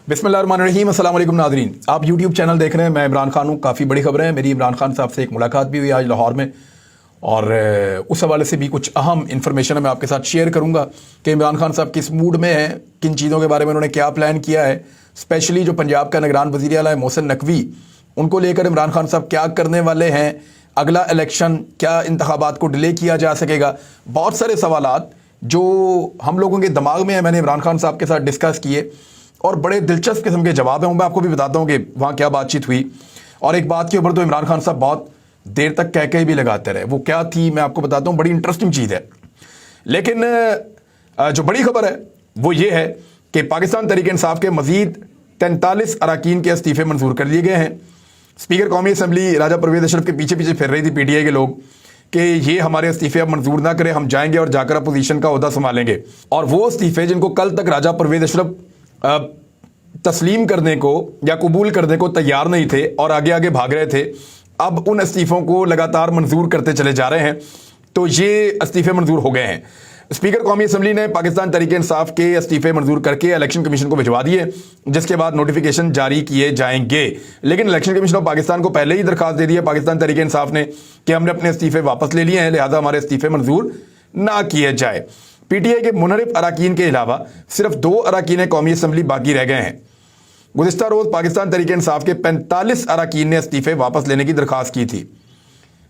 बिस्मिल्लाहिर्रहमानिर्रहीम। अस्सलाम वालेकुम नाज़रीन, आप यूट्यूब चैनल देख रहे हैं। मैं इमरान खान हूँ। काफ़ी बड़ी खबर है। मेरी इमरान खान साहब से एक मुलाकात भी हुई आज लाहौर में, और उस हवाले से भी कुछ अहम इन्फॉर्मेशन मैं आपके साथ शेयर करूँगा कि इमरान खान साहब किस मूड में हैं, किन चीज़ों के बारे में उन्होंने क्या प्लान किया है। स्पेशली जो पंजाब का निगरान वज़ीर आला है मोहसिन नकवी, उनको लेकर इमरान खान साहब क्या करने वाले हैं, अगला इलेक्शन क्या इंतखाबात को डिले किया जा सकेगा। बहुत सारे सवालात जो हम लोगों के दिमाग में है, मैंने इमरान खान साहब के साथ डिस्कस किए और बड़े दिलचस्प किस्म के जवाब हैं। मैं आपको भी बताता हूँ कि वहाँ क्या बातचीत हुई। और एक बात के ऊपर तो इमरान खान साहब बहुत देर तक कह भी लगाते रहे, वो क्या थी मैं आपको बताता हूँ। बड़ी इंटरेस्टिंग चीज़ है। लेकिन जो बड़ी खबर है वो ये है कि पाकिस्तान तहरीक इंसाफ के मजीद 43 अरकान के इस्तीफ़े मंजूर कर लिए गए हैं। स्पीकर कौमी असम्बली राजा परवेज़ अशरफ के पीछे पीछे फिर रही थी पीटीआई के लोग कि ये हमारे इस्तीफ़े अब मंजूर ना करें, हम जाएंगे और जाकर अपोजिशन का ओहदा संभालेंगे। और वो इस्तीफ़े जिनको कल तक राजा परवेज़ अशरफ तस्लीम करने को या कबूल करने को तैयार नहीं थे और आगे आगे भाग रहे थे, अब उन इस्तीफ़ों को लगातार मंजूर करते चले जा रहे हैं। तो ये इस्तीफ़े मंजूर हो गए हैं। स्पीकर कौमी असम्बली ने पाकिस्तान तहरीक इंसाफ के इस्तीफ़े मंजूर करके इलेक्शन कमीशन को भिजवा दिए, जिसके बाद नोटिफिकेशन जारी किए जाएंगे। लेकिन इलेक्शन कमीशन ऑफ पाकिस्तान को पहले ही दरखास्त दे दी है पाकिस्तान तहरीक इंसाफ ने कि हमने अपने इस्तीफ़े वापस ले लिए हैं, लिहाजा हमारे इस्तीफ़े मंजूर ना किए जाए। पीटीआई के मुनरिफ अरकान के अलावा सिर्फ 2 अरकान कौमी असम्बली बाकी रह गए हैं। गुज़िश्ता रोज़ पाकिस्तान तहरीक इंसाफ के 45 अरकान ने इस्तीफ़े वापस लेने की दरखास्त की थी,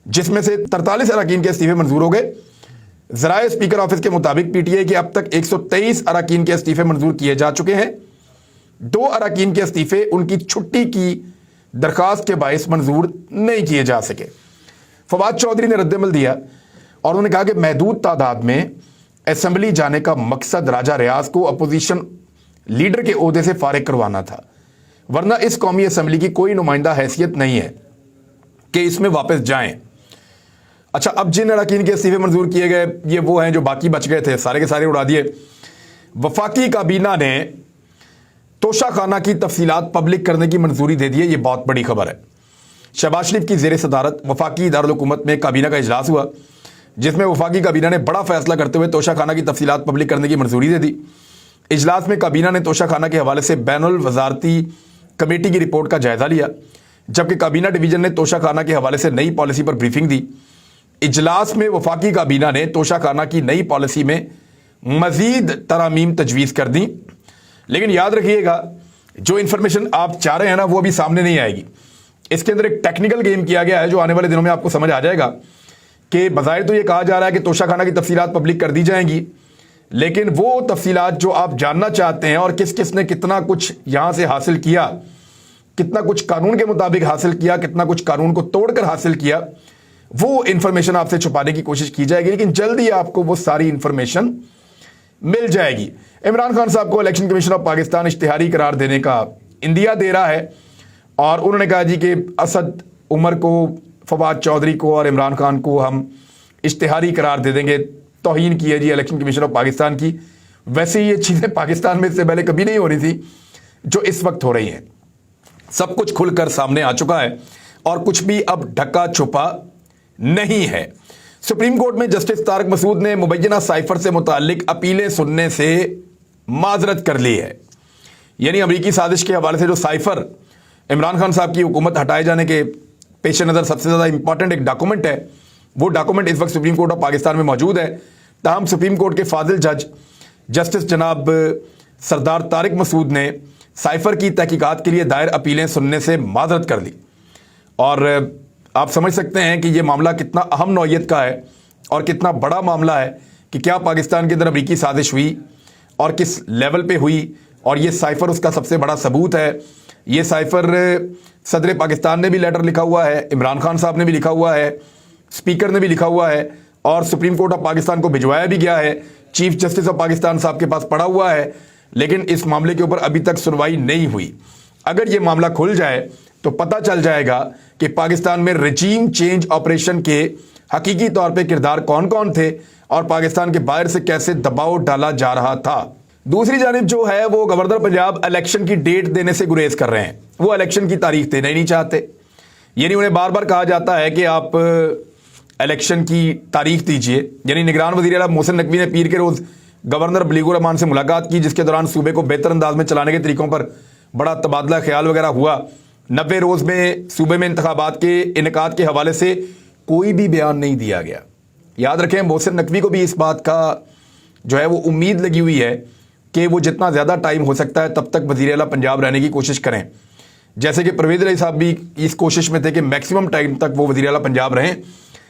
जिसमें से 43 अरकान के इस्तीफ़े मंजूर हो गए। ज़राए स्पीकर ऑफिस के मुताबिक पीटीआई के अब तक 123 अरकान के इस्तीफ़े मंजूर किए जा चुके हैं। 2 अरकान के इस्तीफ़े उनकी छुट्टी की दरखास्त के बायस मंजूर नहीं किए जा सके। फवाद चौधरी ने रद्दमल दिया और उन्होंने कहा कि महदूद तादाद में असम्बली जाने का मकसद राजा रियाज को अपोजिशन लीडर के ओहदे से फारिग करवाना था, वरना इस कौमी असम्बली की कोई नुमाइंदा हैसियत नहीं है कि इसमें वापस जाएं। अच्छा, अब जिन अरकान के इस्तीफ़े मंजूर किए गए ये वो हैं जो बाकी बच गए थे, सारे के सारे उड़ा दिए। वफाकी काबीना ने तोशाखाना की तफसीलात पब्लिक करने की मंजूरी दे दी है। ये बहुत बड़ी खबर है। शहबाज शरीफ की ज़ेर सदारत वफाकी दारुल हुकूमत में काबीना का इजलास हुआ, जिसमें वफाकी काबीना ने बड़ा फैसला करते हुए तोशाखाना की तफसीलात पब्लिक करने की मंजूरी दे दी। इजलास में काबीना ने तोशाखाना के हवाले से बैनुल वजारती कमेटी की रिपोर्ट का जायज़ा लिया, जबकि काबीना डिवीज़न ने तोशाखाना के हवाले से नई पॉलिसी पर ब्रीफिंग दी। इजलास में वफाकी काबीना ने तोशाखाना की नई पॉलिसी में मज़ीद तरामीम तजवीज़ कर दी। लेकिन याद रखिएगा, जो इन्फॉर्मेशन आप चाह रहे हैं ना, वो अभी सामने नहीं आएगी। इसके अंदर एक टेक्निकल गेम किया गया है जो आने वाले दिनों में आपको समझ आ जाएगा कि बज़ाहिर तो ये कहा जा रहा है कि तोशाखाना की तफसीलात पब्लिक कर दी जाएंगी, लेकिन वो तफसीलात जो आप जानना चाहते हैं और किस किस ने कितना कुछ यहाँ से हासिल किया, कितना कुछ कानून के मुताबिक हासिल किया, कितना कुछ कानून को तोड़कर हासिल किया, वो इन्फॉर्मेशन आपसे छुपाने की कोशिश की जाएगी। लेकिन जल्दी आपको वो सारी इन्फॉर्मेशन मिल जाएगी। इमरान खान साहब को इलेक्शन कमीशन ऑफ पाकिस्तान इश्तिहारी करार देने का इंदिया दे रहा है और उन्होंने कहा जी कि असद उमर को, फवाद चौधरी को और इमरान खान को हम इश्तिहारी करार दे देंगे। तौहीन की है जी इलेक्शन कमीशन ऑफ पाकिस्तान की। वैसे ये चीज़ें पाकिस्तान में इससे पहले कभी नहीं हो रही थी जो इस वक्त हो रही हैं। सब कुछ खुलकर सामने आ चुका है और कुछ भी अब ढका छुपा नहीं है। सुप्रीम कोर्ट में जस्टिस तारिक मसूद ने मुबैना साइफर से मुतालिक अपीलें सुनने से माजरत कर ली है। यानी अमरीकी साजिश के हवाले से जो साइफर इमरान खान साहब की हुकूमत हटाए जाने के पेश नज़र सबसे ज़्यादा इंपॉर्टेंट एक डॉक्यूमेंट है, वो डॉक्यूमेंट इस वक्त सुप्रीम कोर्ट ऑफ पाकिस्तान में मौजूद है। ताहम सुप्रीम कोर्ट के फाजिल जज जस्टिस जनाब सरदार तारिक मसूद ने साइफर की तहकीकात के लिए दायर अपीलें सुनने से माजरत कर ली। और आप समझ सकते हैं कि ये मामला कितना अहम नौइयत का है और कितना बड़ा मामला है कि क्या पाकिस्तान के अंदर अमरीकी साजिश हुई और किस लेवल पे हुई, और ये साइफर उसका सबसे बड़ा सबूत है। ये साइफर सदर पाकिस्तान ने भी लेटर लिखा हुआ है, इमरान खान साहब ने भी लिखा हुआ है, स्पीकर ने भी लिखा हुआ है और सुप्रीम कोर्ट ऑफ पाकिस्तान को भिजवाया भी गया है। चीफ जस्टिस ऑफ पाकिस्तान साहब के पास पड़ा हुआ है, लेकिन इस मामले के ऊपर अभी तक सुनवाई नहीं हुई। अगर ये मामला खुल जाए तो पता चल जाएगा कि पाकिस्तान में रजीम चेंज ऑपरेशन के हकीकी तौर पे किरदार कौन कौन थे और पाकिस्तान के बाहर से कैसे दबाव डाला जा रहा था। दूसरी जानिब जो है वो गवर्नर पंजाब इलेक्शन की डेट देने से गुरेज कर रहे हैं। वो इलेक्शन की तारीख देना ही नहीं चाहते। यानी उन्हें बार बार कहा जाता है कि आप इलेक्शन की तारीख दीजिए। यानी निगरान वज़ीर आला मोहसिन नकवी ने पीर के रोज़ गवर्नर बलीगुर रहमान से मुलाकात की, जिसके दौरान सूबे को बेहतर अंदाज में चलाने के तरीकों पर बड़ा तबादला ख्याल वगैरह हुआ। 90 रोज़ में सूबे में इंतखाबात के इनेकाद के हवाले से कोई भी बयान नहीं दिया गया। याद रखें, मोहसिन नकवी को भी इस बात का जो है वो उम्मीद लगी हुई है कि वो जितना ज़्यादा टाइम हो सकता है तब तक वज़ीर आला पंजाब रहने की कोशिश करें। जैसे कि परवेज़ इलाही साहब भी इस कोशिश में थे कि मैक्सिमम टाइम तक वो वज़ीर आला पंजाब रहें।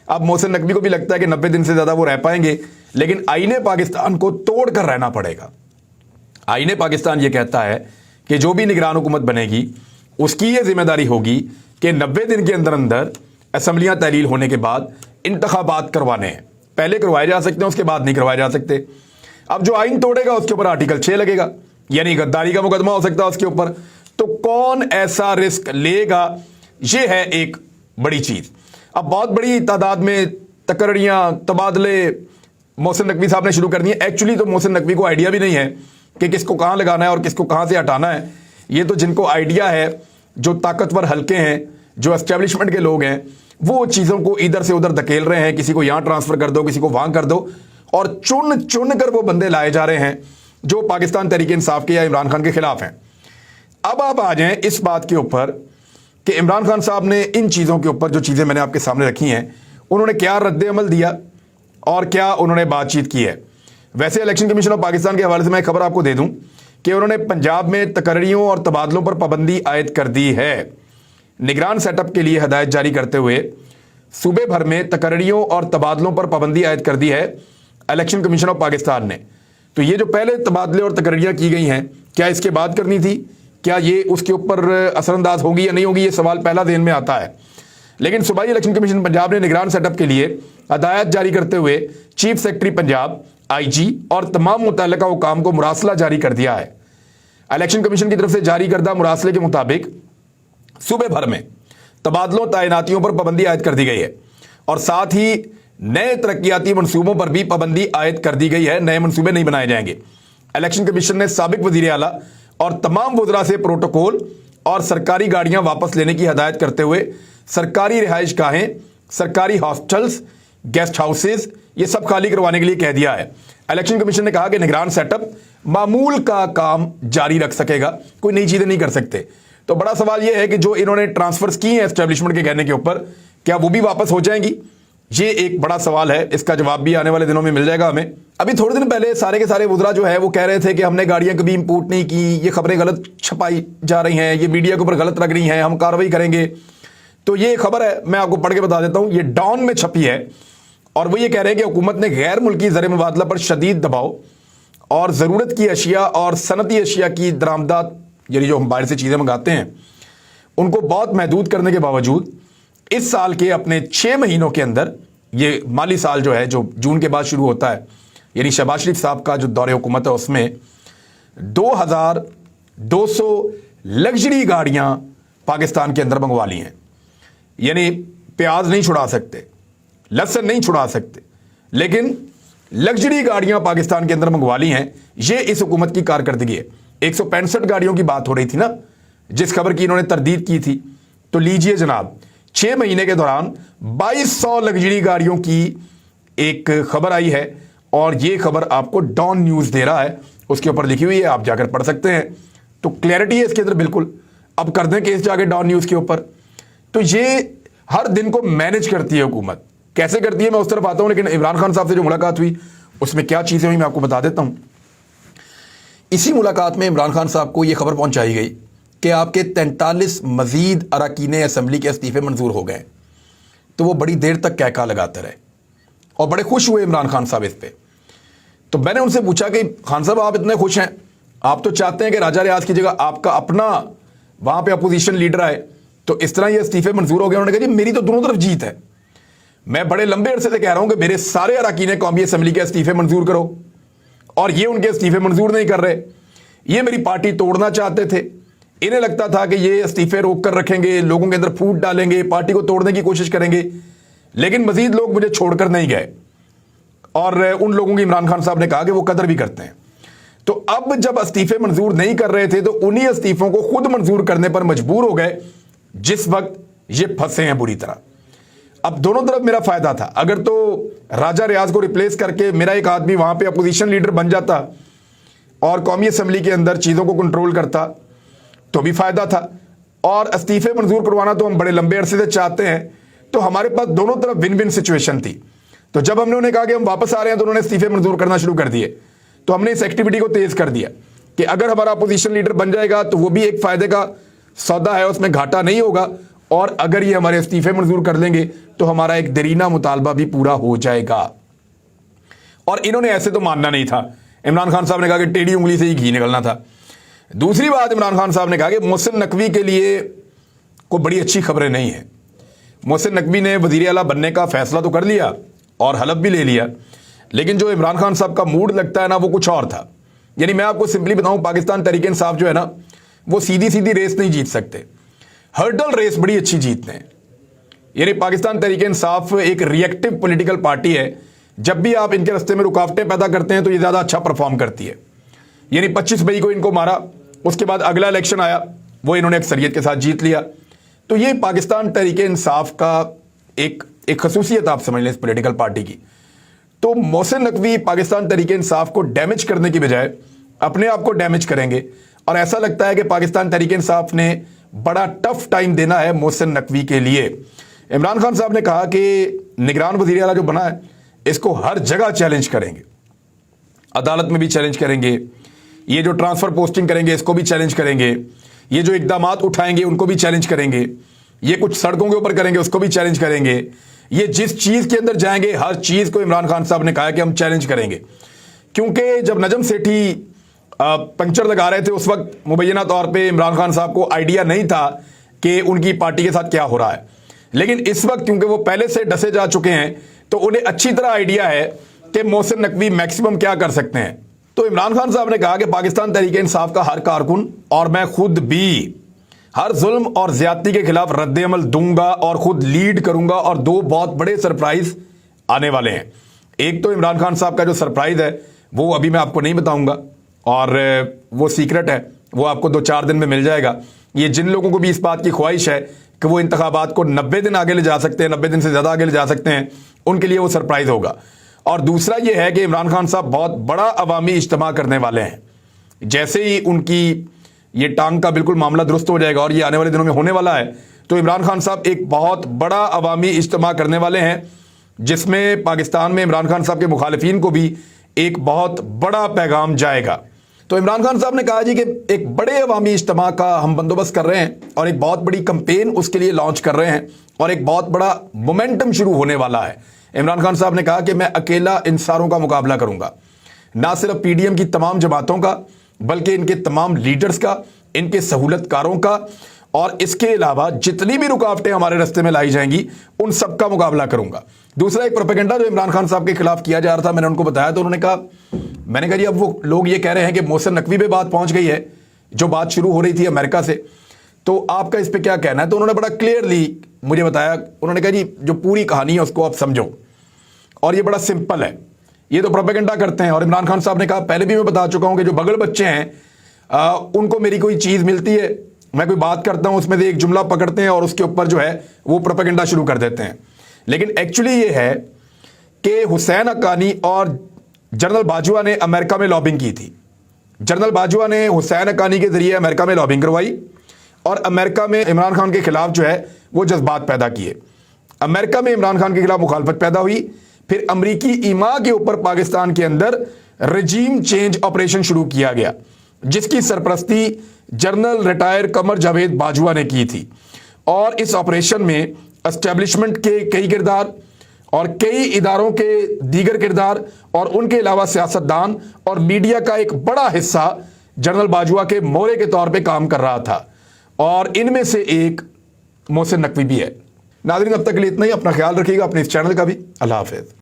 अब मोहसिन नकवी को भी लगता है कि 90 दिन से ज़्यादा वो रह पाएंगे, लेकिन आईने पाकिस्तान को तोड़ कर रहना पड़ेगा। आईने पाकिस्तान ये कहता है कि जो भी निगरान हुकूमत बनेगी उसकी ये जिम्मेदारी होगी कि 90 दिन के अंदर अंदर असम्बलियाँ तहलील होने के बाद इंतखाबात करवाने हैं। पहले करवाए जा सकते हैं, उसके बाद नहीं करवाए जा सकते। अब जो आइन तोड़ेगा उसके ऊपर आर्टिकल 6 लगेगा, यानी गद्दारी का मुकदमा हो सकता है उसके ऊपर। तो कौन ऐसा रिस्क लेगा, ये है एक बड़ी चीज़। अब बहुत बड़ी तादाद में तकर्रियाँ, तबादले मोहसिन नकवी साहब ने शुरू कर दिए। एक्चुअली तो मोहसिन नकवी को आइडिया भी नहीं है कि किसको कहाँ लगाना है और किसको कहाँ से हटाना है। ये तो जिनको आइडिया है, जो ताकतवर हल्के हैं, जो एस्टेब्लिशमेंट के लोग हैं, वो चीज़ों को इधर से उधर धकेल रहे हैं। किसी को यहाँ ट्रांसफ़र कर दो, किसी को वहाँ कर दो, और चुन चुन कर वो बंदे लाए जा रहे हैं जो पाकिस्तान तहरीक इंसाफ के या इमरान खान के खिलाफ हैं। अब आप आ जाएं इस बात के ऊपर कि इमरान खान साहब ने इन चीज़ों के ऊपर, जो चीज़ें मैंने आपके सामने रखी हैं, उन्होंने क्या रद्द अमल दिया और क्या उन्होंने बातचीत की है। वैसे इलेक्शन कमीशन ऑफ पाकिस्तान के हवाले से मैं खबर आपको दे दूं कि उन्होंने पंजाब में तकर्रियों और तबादलों पर पाबंदी आयद कर दी है। निगरान सेटअप के लिए हदायत जारी करते हुए सूबे भर में तकर्रियों और तबादलों पर पाबंदी आयद कर दी है इलेक्शन कमीशन ऑफ पाकिस्तान ने। तो ये जो पहले तबादले और तकर्रियाँ की गई हैं, क्या इसके बाद करनी थी? क्या ये उसके ऊपर असरअंदाज होगी या नहीं होगी? ये सवाल पहला ज़हन में आता है। लेकिन सूबाई इलेक्शन कमीशन पंजाब ने निगरान सेटअप के लिए हदायत जारी करते हुए चीफ सेक्रेटरी पंजाब, IG और तमाम मुतल्लिका हुकाम को मुरासला जारी कर दिया है। इलेक्शन कमीशन की तरफ से जारी करदा मुरासले के मुताबिक सूबे भर में तबादलों, तैनातियों पर पाबंदी आयद कर दी गई है और साथ ही नए तरक्याती मनसूबों पर भी पाबंदी आयद कर दी गई है। नए मनसूबे नहीं बनाए जाएंगे। इलेक्शन कमीशन ने साबिक वज़ीर आला और तमाम वज़रा से प्रोटोकॉल और सरकारी गाड़ियां वापस लेने की हदायत करते हुए सरकारी रिहाइश गाहें, सरकारी हॉस्टल्स, गेस्ट हाउसेज, ये सब खाली करवाने के लिए कह दिया है। इलेक्शन कमीशन ने कहा कि निगरान सेटअप मामूल का काम जारी रख सकेगा, कोई नई चीज़ें नहीं कर सकते। तो बड़ा सवाल यह है कि जो इन्होंने ट्रांसफर्स की हैं एस्टेब्लिशमेंट के कहने के ऊपर, क्या वो भी वापस हो जाएंगी? ये एक बड़ा सवाल है, इसका जवाब भी आने वाले दिनों में मिल जाएगा हमें। अभी थोड़े दिन पहले सारे के सारे वज़रा जो है वो कह रहे थे कि हमने गाड़ियां कभी इंपोर्ट नहीं की, ये खबरें गलत छपाई जा रही हैं, ये मीडिया के ऊपर गलत लग रही हैं, हम कार्रवाई करेंगे। तो ये खबर है, मैं आपको पढ़ के बता देता हूं, ये डॉन में छपी है और वो ये कह रहे हैं कि हुकूमत ने गैर मुल्की ज़र मुबादला पर शदीद दबाव और ज़रूरत की अशिया और सनती अशिया की दरामदात, यानी जो हम बाहर से चीज़ें मंगाते हैं, उनको बहुत महदूद करने के बावजूद इस साल के अपने 6 महीनों के अंदर, ये माली साल जो है जो जून के बाद शुरू होता है, यानी शहबाज शरीफ साहब का जो दौरे हुकूमत है, उसमें 2200 लग्जरी गाड़ियां पाकिस्तान के अंदर मंगवा ली हैं। यानी प्याज नहीं छुड़ा सकते, लहसुन नहीं छुड़ा सकते, लेकिन लग्जरी गाड़ियां पाकिस्तान के अंदर मंगवा ली हैं। ये इस हुकूमत की कारकर्दगी है। 165 गाड़ियों की बात हो रही थी ना, जिस खबर की इन्होंने तरदीद की थी। तो लीजिए जनाब, 6 महीने के दौरान 2200 लग्जरी गाड़ियों की एक खबर आई है और ये खबर आपको डॉन न्यूज़ दे रहा है, उसके ऊपर लिखी हुई है, आप जाकर पढ़ सकते हैं। तो क्लैरिटी है इसके अंदर बिल्कुल। अब कर दें केस जाके डॉन न्यूज़ के ऊपर। तो ये हर दिन को मैनेज करती है हुकूमत। कैसे करती है मैं उस तरफ आता हूं, लेकिन इमरान खान साहब से जो मुलाकात हुई उसमें क्या चीज़ें हुई मैं आपको बता देता हूं। इसी मुलाकात में इमरान खान साहब को यह खबर पहुंचाई गई कि आपके 43 मजीद अरकान असम्बली के इस्तीफे मंजूर हो गए। तो वो बड़ी देर तक कहका लगाते रहे और बड़े खुश हुए इमरान खान साहब इस पे। तो मैंने उनसे पूछा कि खान साहब आप इतने खुश हैं, आप तो चाहते हैं कि राजा रियाज की जगह आपका अपना वहां पे अपोजिशन लीडर आए, तो इस तरह ये इस्तीफे मंजूर हो गए। उन्होंने कहा जी मेरी तो दोनों तरफ जीत है, मैं बड़े लंबे अरसे से कह रहा हूं कि मेरे सारे अरकान कौमी असम्बली के इस्तीफे मंजूर करो, और ये उनके इस्तीफे मंजूर नहीं कर रहे। ये मेरी पार्टी तोड़ना चाहते थे, इन्हें लगता था कि ये इस्तीफे रोक कर रखेंगे, लोगों के अंदर फूट डालेंगे, पार्टी को तोड़ने की कोशिश करेंगे, लेकिन मजीद लोग मुझे छोड़कर नहीं गए। और उन लोगों की इमरान खान साहब ने कहा कि वो कदर भी करते हैं। तो अब जब इस्तीफे मंजूर नहीं कर रहे थे तो उन्हीं इस्तीफों को खुद मंजूर करने पर मजबूर हो गए, जिस वक्त ये फंसे हैं बुरी तरह। अब दोनों तरफ मेरा फायदा था। अगर तो राजा रियाज को रिप्लेस करके मेरा एक आदमी वहां पे अपोजिशन लीडर बन जाता और कौमी असम्बली के अंदर चीज़ों को कंट्रोल करता, तो भी फायदा था, और इस्तीफे मंजूर करवाना तो हम बड़े लंबे अरसे से चाहते हैं, तो हमारे पास दोनों तरफ विन विन सिचुएशन थी। तो जब हमने उन्हें कहा कि हम वापस आ रहे हैं तो उन्होंने इस्तीफे मंजूर करना शुरू कर दिए। तो हमने इस एक्टिविटी को तेज कर दिया कि अगर हमारा अपोजिशन लीडर बन जाएगा तो वो भी एक फायदे का सौदा है, उसमें घाटा नहीं होगा, और अगर ये हमारे इस्तीफे मंजूर कर लेंगे तो हमारा एक दरीना मुतालबा भी पूरा हो जाएगा। और इन्होंने ऐसे तो मानना नहीं था। इमरान खान साहब ने कहा कि टेढ़ी उंगली से ही घी निकलना था। दूसरी बात, इमरान खान साहब ने कहा कि मोहसिन नकवी के लिए कोई बड़ी अच्छी खबरें नहीं है। मोहसिन नकवी ने वज़ीर आला बनने का फैसला तो कर लिया और हलफ भी ले लिया, लेकिन जो इमरान खान साहब का मूड लगता है ना, वो कुछ और था। यानी मैं आपको सिंपली बताऊं, पाकिस्तान तहरीक इंसाफ जो है ना, वो सीधी सीधी रेस नहीं जीत सकते, हर्डल रेस बड़ी अच्छी जीतते हैं। यानी पाकिस्तान तहरीक इंसाफ एक रिएक्टिव पॉलिटिकल पार्टी है। जब भी आप इनके रास्ते में रुकावटें पैदा करते हैं तो ये ज़्यादा अच्छा परफॉर्म करती है। यानी 25 मई को इनको मारा, उसके बाद अगला इलेक्शन आया, वो इन्होंने अक्सरियत के साथ जीत लिया। तो ये पाकिस्तान तहरीक इंसाफ का एक खसूसियत आप समझ लें इस पॉलिटिकल पार्टी की। तो मोहसिन नकवी पाकिस्तान तहरीक इंसाफ को डैमेज करने की बजाय अपने आप को डैमेज करेंगे, और ऐसा लगता है कि पाकिस्तान तहरीक इंसाफ ने बड़ा टफ टाइम देना है मोहसिन नकवी के लिए। इमरान खान साहब ने कहा कि निगरान वज़ीर आला जो बना है इसको हर जगह चैलेंज करेंगे, अदालत में भी चैलेंज करेंगे, ये जो ट्रांसफर पोस्टिंग करेंगे इसको भी चैलेंज करेंगे, ये जो इक़दामात उठाएंगे उनको भी चैलेंज करेंगे, ये कुछ सड़कों के ऊपर करेंगे उसको भी चैलेंज करेंगे, ये जिस चीज़ के अंदर जाएंगे हर चीज़ को इमरान खान साहब ने कहा कि हम चैलेंज करेंगे। क्योंकि जब नजम सेठी पंक्चर लगा रहे थे उस वक्त मुबैना तौर पे इमरान खान साहब को आइडिया नहीं था कि उनकी पार्टी के साथ क्या हो रहा है, लेकिन इस वक्त क्योंकि वो पहले से डसे जा चुके हैं तो उन्हें अच्छी तरह आइडिया है कि मोहसिन नकवी मैक्सिमम क्या कर सकते हैं। तो इमरान खान साहब ने कहा कि पाकिस्तान तहरीक इंसाफ का हर कारकुन और मैं खुद भी हर जुल्म और ज्यादती के खिलाफ रद्द अमल दूंगा और खुद लीड करूंगा, और दो बहुत बड़े सरप्राइज आने वाले हैं। एक तो इमरान खान साहब का जो सरप्राइज है वो अभी मैं आपको नहीं बताऊंगा, और वो सीक्रेट है, वो आपको 2-4 दिन में मिल जाएगा। ये जिन लोगों को भी इस बात की ख्वाहिश है कि वो इंतखाबात को 90 दिन आगे ले जा सकते हैं, 90 दिन से ज़्यादा आगे ले जा सकते हैं, उनके लिए वो सरप्राइज होगा। और दूसरा ये है कि इमरान खान साहब बहुत बड़ा अवामी इज्तिमा करने वाले हैं। जैसे ही उनकी ये टांग का बिल्कुल मामला दुरुस्त हो जाएगा, और ये आने वाले दिनों में होने वाला है, तो इमरान खान साहब एक बहुत बड़ा अवामी इज्तिमा करने वाले हैं, जिसमें पाकिस्तान में इमरान खान साहब के मुखालिफिन को भी एक बहुत बड़ा पैगाम जाएगा। तो इमरान खान साहब ने कहा जी कि एक बड़े अवामी इज्तिमा का हम बंदोबस्त कर रहे हैं और एक बहुत बड़ी कंपेन उसके लिए लॉन्च कर रहे हैं, और एक बहुत बड़ा मोमेंटम शुरू होने वाला है। इमरान खान साहब ने कहा कि मैं अकेला इन सारों का मुकाबला करूंगा, ना सिर्फ पीडीएम की तमाम जमातों का, बल्कि इनके तमाम लीडर्स का, इनके सहूलतकारों का, और इसके अलावा जितनी भी रुकावटें हमारे रास्ते में लाई जाएंगी उन सब का मुकाबला करूंगा। दूसरा एक प्रोपेगेंडा जो इमरान खान साहब के खिलाफ किया जा रहा था, मैंने उनको बताया तो उन्होंने कहा, मैंने कहा जी अब वो लोग ये कह रहे हैं कि मोहसिन नकवी पे बात पहुंच गई है, जो बात शुरू हो रही थी अमेरिका से, तो आपका इस पे क्या कहना है? तो उन्होंने बड़ा क्लियरली मुझे बताया, उन्होंने कहा जी जो पूरी कहानी है उसको आप समझो, और ये बड़ा सिंपल है, ये तो प्रोपेगेंडा करते हैं। और इमरान खान साहब ने कहा, पहले भी मैं बता चुका हूं कि जो बगल बच्चे हैं उनको मेरी कोई चीज़ मिलती है, मैं कोई बात करता हूं उसमें से एक जुमला पकड़ते हैं और उसके ऊपर जो है वो प्रोपेगेंडा शुरू कर देते हैं। लेकिन एक्चुअली ये है कि हुसैन हक्कानी और जनरल बाजवा ने अमेरिका में लॉबिंग की थी। जनरल बाजवा ने हुसैन हक्कानी के जरिए अमेरिका में लॉबिंग करवाई, और अमेरिका में इमरान खान के खिलाफ जो है वो जज्बात पैदा किए। अमेरिका में इमरान खान के खिलाफ मुखालफत पैदा हुई, फिर अमरीकी ईमा के ऊपर पाकिस्तान के अंदर रजीम चेंज ऑपरेशन शुरू किया गया, जिसकी सरपरस्ती जनरल रिटायर कमर जावेद बाजवा ने की थी। और इस ऑपरेशन में एस्टेब्लिशमेंट के कई किरदार और कई इदारों के दीगर किरदार और उनके अलावा सियासतदान और मीडिया का एक बड़ा हिस्सा जनरल बाजवा के मोहरे के तौर पे काम कर रहा था, और इनमें से एक मोहसिन नकवी भी है। नाज़रीन, अब तक के लिए इतना ही। अपना ख्याल रखिएगा, अपने इस चैनल का भी। अल्लाह हाफिज़।